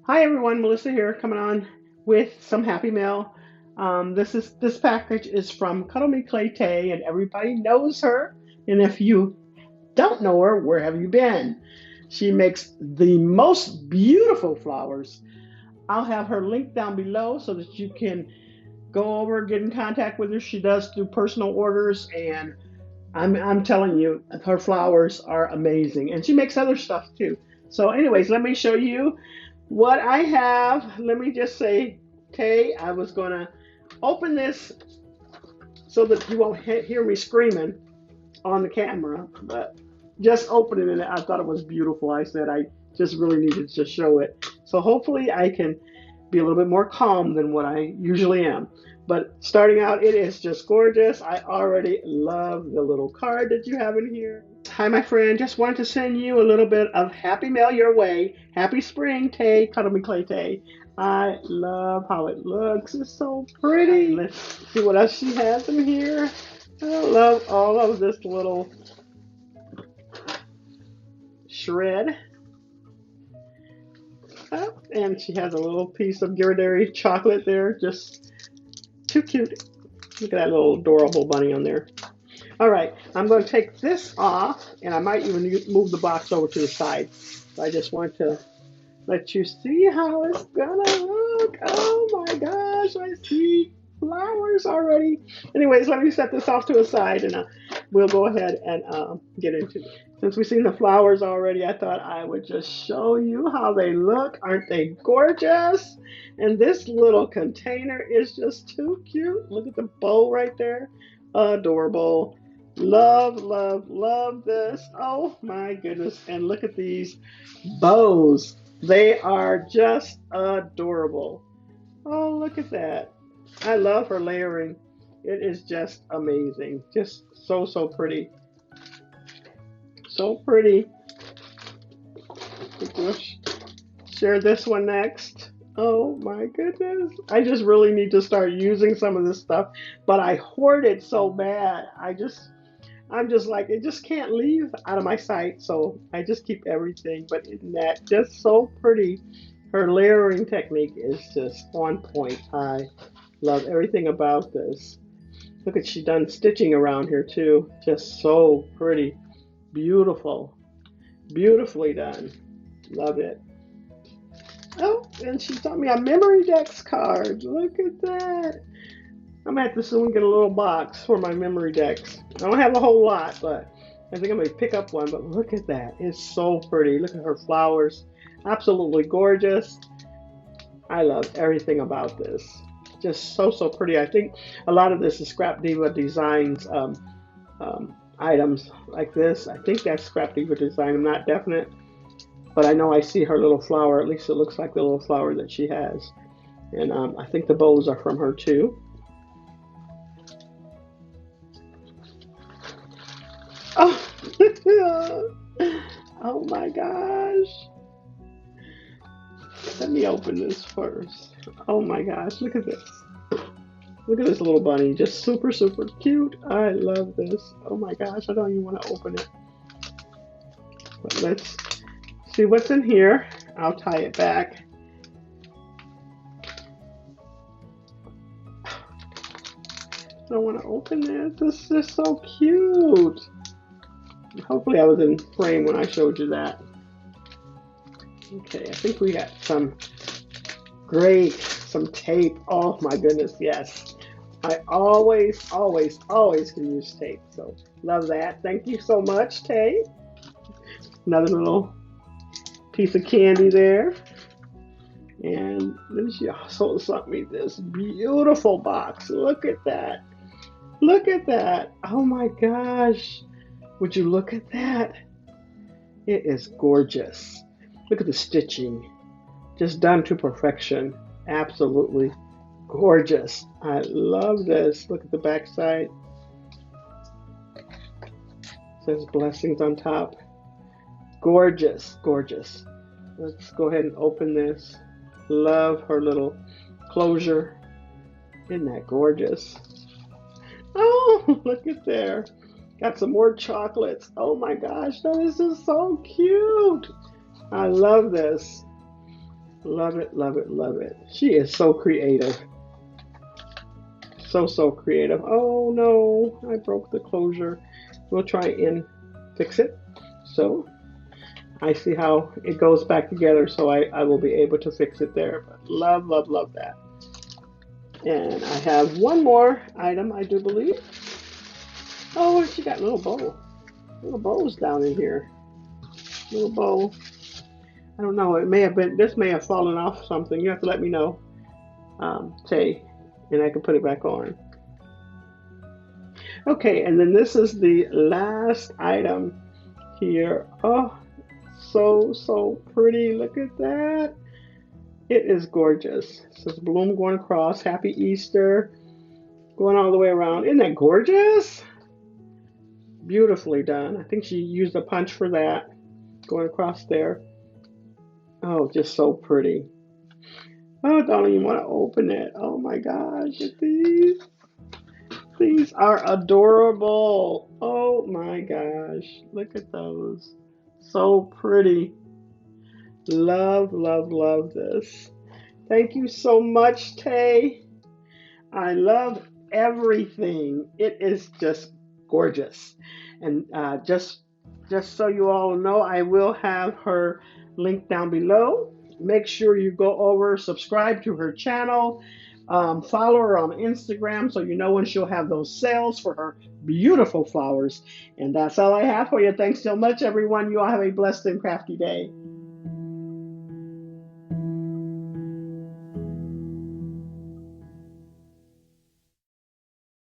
Hi everyone, Melissa here, coming on with some happy mail. This package is from Cuddle Me Clay Tay, and everybody knows her. And if you don't know her, where have you been? She makes the most beautiful flowers. I'll have her link down below so that you can go over, get in contact with her. She does do personal orders, and I'm telling you, her flowers are amazing, and she makes other stuff too. So, anyways, let me show you what I have. Let me just say, Tay, I was gonna open this so that you won't hear me screaming on the camera, but just opening it, I thought it was beautiful. I said I just really needed to show it. So hopefully I can be a little bit more calm than what I usually am. But starting out, it is just gorgeous. I already love the little card that you have in here. Hi, my friend. Just wanted to send you a little bit of happy mail your way. Happy spring, Tay. Cuddle Me Clay Tay. I love how it looks. It's so pretty. Let's see what else she has in here. I love all of this little shred. Oh, and she has a little piece of Ghirardelli chocolate there. Just too cute. Look at that little adorable bunny on there. All right, I'm going to take this off, and I might even move the box over to the side. So I just want to let you see how it's gonna look. Oh my gosh, I see flowers already. Anyways, let me set this off to a side, and we'll go ahead and get into it. Since we've seen the flowers already, I thought I would just show you how they look. Aren't they gorgeous? And this little container is just too cute. Look at the bow right there. Adorable. Love, love, love this. Oh my goodness. And look at these bows. They are just adorable. Oh, look at that. I love her layering. It is just amazing. Just so, so pretty. So pretty. We'll share this one next. Oh my goodness. I just really need to start using some of this stuff, but I hoard it so bad. I'm just like, it just can't leave out of my sight, so I just keep everything. But isn't that just so pretty? Her layering technique is just on point. I love everything about this. Look at she done stitching around here too. Just so pretty. Beautiful. Beautifully done. Love it. Oh, and she sent me a memory decks card. Look at that. I'm gonna have to soon get a little box for my memory decks. I don't have a whole lot, but I think I'm gonna pick up one. But look at that. It's so pretty. Look at her flowers. Absolutely gorgeous. I love everything about this. Just so, so pretty. I think a lot of this is Scrap Diva Designs items like this. I think that's Scrap Diva Design. I'm not definite, but I know I see her little flower. At least it looks like the little flower that she has. And I think the bows are from her too. Oh, oh my gosh. Let me open this first. Oh my gosh, look at this. Look at this little bunny, just super, super cute. I love this. Oh my gosh, I don't even want to open it. But let's see what's in here. I'll tie it back. I don't want to open this. This is so cute. Hopefully I was in frame when I showed you that. Okay, I think we got some tape. Oh my goodness, yes. I always, always, always can use tape. So love that. Thank you so much, Tay. Another little piece of candy there. And then she also sent me this beautiful box. Look at that. Look at that. Oh my gosh. Would you look at that? It is gorgeous. Look at the stitching. Just done to perfection. Absolutely gorgeous. I love this. Look at the back side. It says blessings on top. Gorgeous, gorgeous. Let's go ahead and open this. Love her little closure. Isn't that gorgeous? Oh, look at there. Got some more chocolates. Oh my gosh, that is just so cute. I love this. Love it, love it, love it. She is so creative. So creative. Oh no, I broke the closure. We'll try and fix it. So I see how it goes back together, so I will be able to fix it there. But love, love, love that. And I have one more item, I do believe. Oh, she got a little bow. Little bows down in here. Little bow. I don't know. It may have been. This may have fallen off something. You have to let me know, Tay, and I can put it back on. Okay, and then this is the last item here. Oh, so pretty. Look at that. It is gorgeous. It says bloom going across. Happy Easter. Going all the way around. Isn't that gorgeous? Beautifully done. I think she used a punch for that. Going across there. Oh, just so pretty. Oh, don't even want to open it. Oh my gosh, at these. These are adorable. Oh my gosh. Look at those. So pretty. Love, love, love this. Thank you so much, Tay. I love everything. It is just gorgeous. And just so you all know, I will have her link down below. Make sure you go over, subscribe to her channel, follow her on Instagram so you know when she'll have those sales for her beautiful flowers. And that's all I have for you. Thanks so much, everyone. You all have a blessed and crafty day.